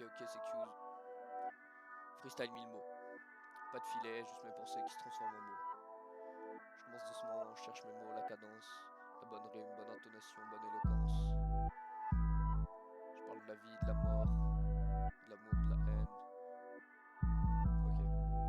Ok, c'est Q's. Freestyle 1000 mots. Pas de filet, juste mes pensées qui se transforment en mots. Je commence doucement, je cherche mes mots, la cadence, la bonne rime, bonne intonation, bonne éloquence. Je parle de la vie, de la mort, de l'amour, de la haine. Ok, allez.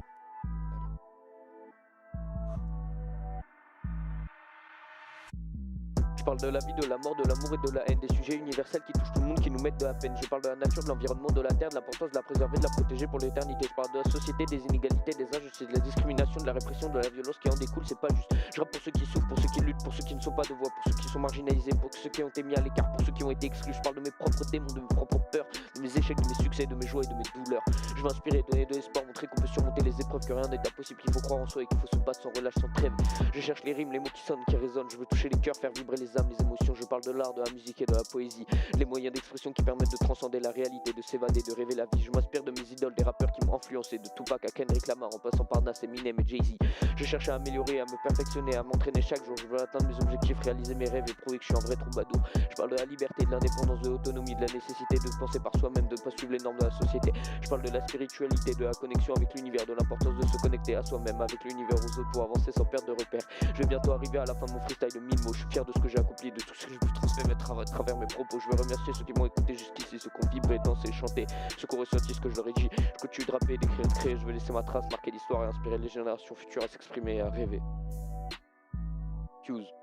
Je parle de la vie, de la mort, de l'amour et de la haine, des sujets universels qui touchent tout le monde, qui nous mettent de la peine. Je parle de la nature, de l'environnement, de la terre, de l'importance de la préserver, de la protéger pour l'éternité. Je parle de la société, des inégalités, des injustices, de la discrimination, de la répression, de la violence qui en découle, c'est pas juste. Je rappe pour ceux qui souffrent, pour ceux qui luttent, pour ceux qui ne sont pas de voix, pour ceux qui sont marginalisés, pour ceux qui ont été mis à l'écart, pour ceux qui ont été exclus. Je parle de mes propres démons, de mes propres peurs, de mes échecs, de mes succès, de mes joies et de mes douleurs. Je veux inspirer, donner de l'espoir, montrer qu'on peut surmonter les épreuves, que rien n'est impossible, qu'il faut croire en soi et qu'il faut se battre sans relâche, sans trêve. Je cherche les rimes, les mots qui sonnent, qui résonnent. Je veux toucher les cœurs, faire vibrer les âmes, les émotions. Je parle de l'art, de la musique et de la poésie, les moyens d'expression qui permettent de transcender la réalité, de s'évader, de rêver la vie. Je m'inspire de mes idoles, des rappeurs qui m'ont influencé, de Tupac à Kendrick Lamar en passant par Nas, Eminem et Jay-Z. Je cherche à améliorer, à me perfectionner, à m'entraîner chaque jour. Je veux atteindre mes objectifs, réaliser mes rêves et prouver que je suis un vrai troubadour. Je parle de la liberté, de l'indépendance, de l'autonomie, de la nécessité de penser par soi-même, de ne pas suivre les normes de la société. Je parle de la spiritualité, de la connexion avec l'univers, de l'importance de se connecter à soi-même, avec l'univers, aux autres pour avancer sans perdre de repères. Je vais bientôt arriver à la fin de mon freestyle de 1000 mots. Je suis fier de ce que j'ai accompli, de tout ce que j'ai pu transmettre à travers mes propos. Je veux remercier ceux qui m'ont écouté jusqu'ici, ceux qui ont vibré, dansé, chanté, ceux qui ont ressenti ce que je leur ai dit. Je continue de rapper, d'écrire, de créer. Je veux laisser ma trace, marquer l'histoire et inspirer les générations futures à s'exprimer et à rêver. Q's.